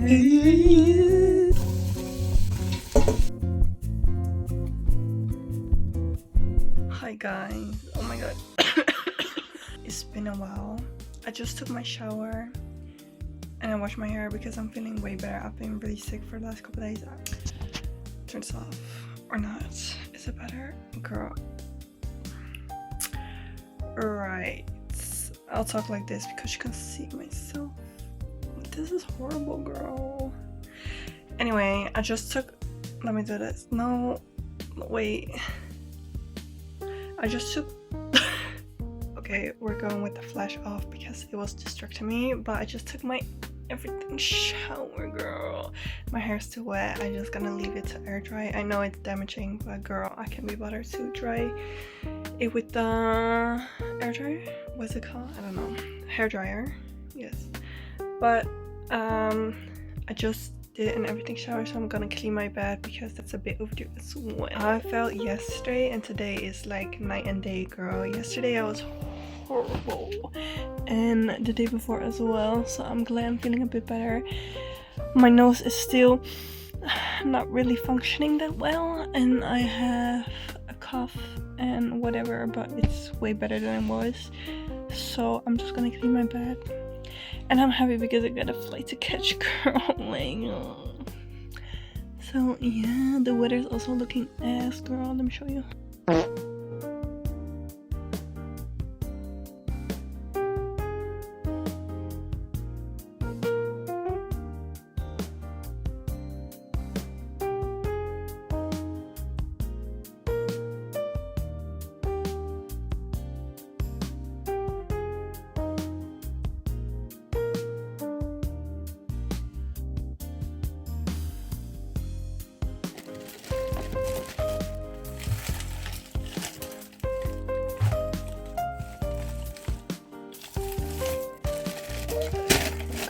Hi guys, oh my god. It's been a while. I just took my shower and I washed my hair because I'm feeling way better. I've been really sick for the last couple days. Turn this off or not? Is it better? Girl. Right. I'll talk like this because you can see myself. This is horrible, girl. Anyway, I just took... Let me do this. No, wait. I just took... Okay, we're going with the flash off because it was distracting me, but I just took my everything shower, girl. My hair's still wet. I'm just gonna leave it to air dry. I know it's damaging, but girl, I can be bothered to dry it with the air dryer. What's it called? I don't know. Hair dryer. Yes. But I just did an everything shower, so I'm gonna clean my bed because that's a bit overdue as well. How I felt yesterday and today is like night and day, girl. Yesterday I was horrible, and the day before as well, so I'm glad I'm feeling a bit better. My nose is still not really functioning that well, and I have a cough and whatever, but it's way better than it was. So I'm just gonna clean my bed, and I'm happy because I got a flight to catch, girl. So yeah, the weather's also looking ass, girl. Let me show you.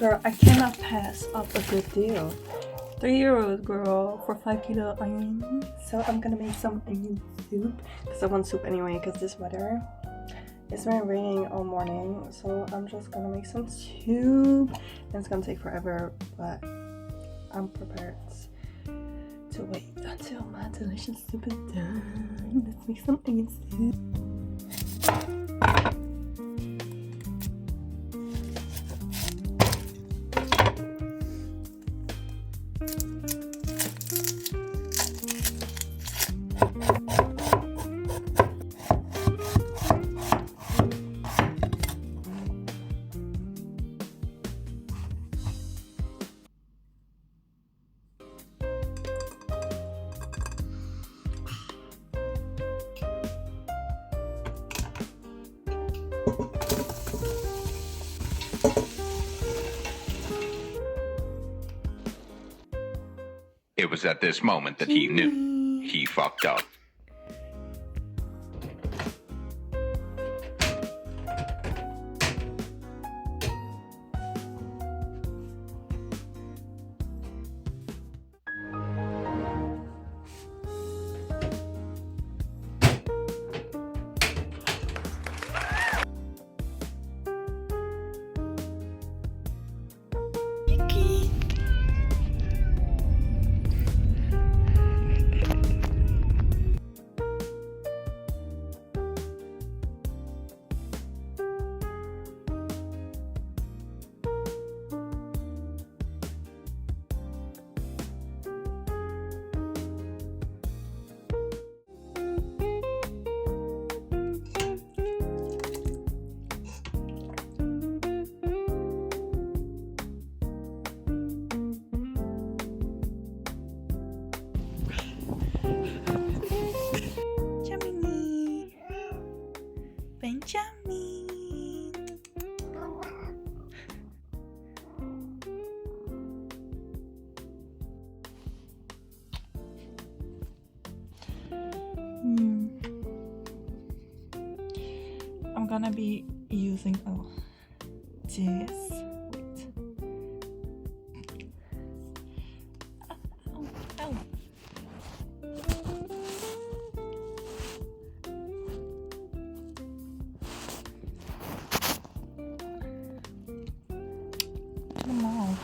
Girl, I cannot pass up a good deal. €3, girl, for 5 kilo onions. So I'm gonna make some onion soup because I want soup anyway. Because this weather, it's been raining all morning, so I'm just gonna make some soup. And it's gonna take forever, but I'm prepared to wait until my delicious soup is done. Let's make some onion soup. It was at this moment that he knew he fucked up. Benjamin. I'm gonna be using this. Wait. Ow. Come on.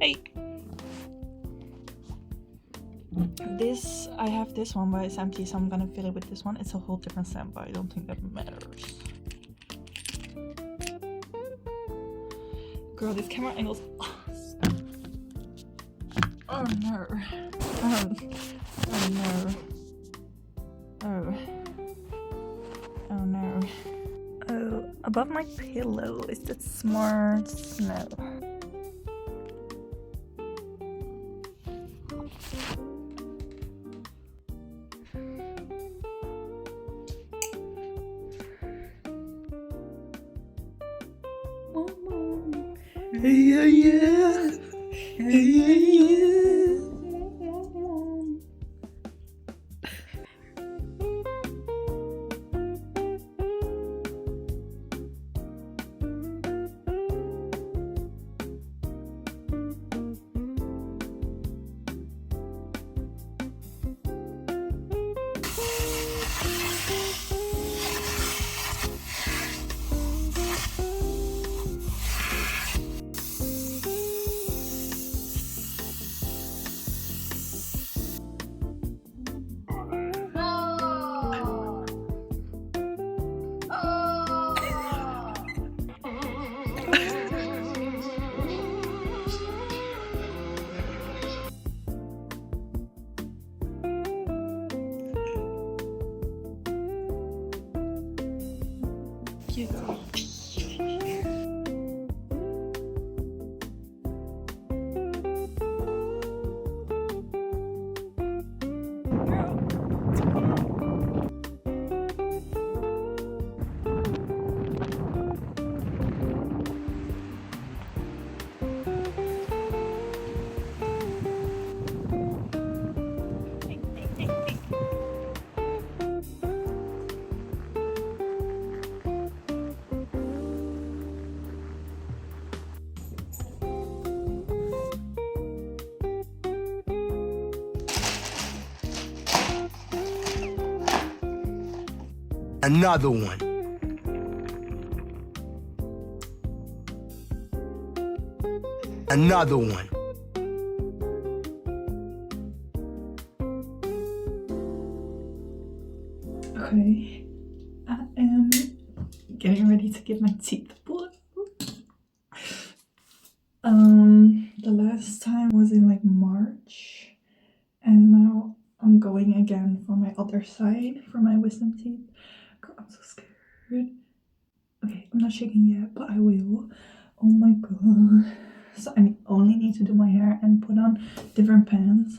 Hey. This, I have this one, but it's empty, so I'm gonna fill it with this one. It's a whole different scent, but I don't think that matters. Girl, this camera angles. Oh no. Oh no. Oh. Oh no. Oh, above my pillow is that smart smell. Hey, yeah, yeah. Hey, yeah, yeah. Another one. Another one. Okay, I am getting ready to get my teeth pulled. The last time was in like March, and now I'm going again for my other side, for my wisdom teeth. Girl, I'm so scared. Okay, I'm not shaking yet, but I will. Oh my god. So I only need to do my hair and put on different pants,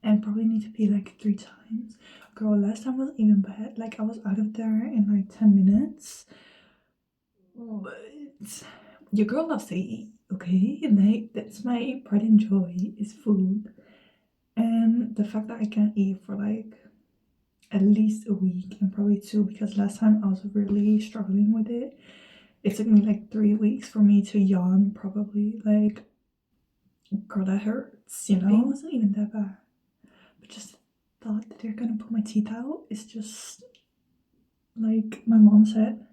and probably need to pee like 3 times. Girl, last time wasn't even bad. Like, I was out of there in like 10 minutes. But your girl loves to eat, okay? Like, that's my pride and joy, is food. And the fact that I can't eat for like at least a week, and probably 2, because last time I was really struggling with it. It took me like 3 weeks for me to yawn, probably. Like, girl, that hurts, you know? It wasn't even that bad. But just the thought that they're gonna pull my teeth out is just, like my mom said,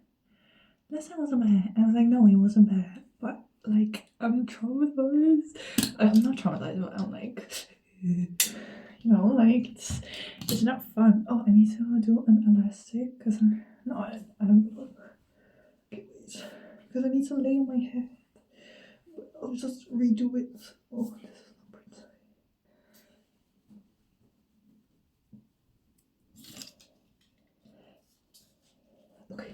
last time wasn't bad. And I was like, no, it wasn't bad. But like, I'm traumatized. I'm not traumatized, but I'm like, you know, like, it's not fun. Oh, I need to do an elastic, because I don't know. Okay, wait. Because I need to lay on my head. I'll just redo it. Oh, this is not pretty. Okay.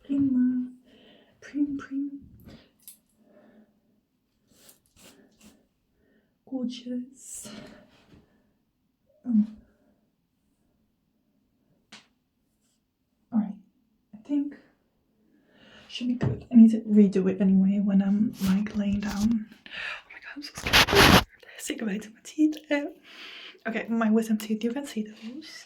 Prima. Prim. Gorgeous. Alright. I think should be good. I need to redo it anyway when I'm like laying down. Oh my god, I'm so scared. Say goodbye to my teeth. Okay, my wisdom teeth, you can see those.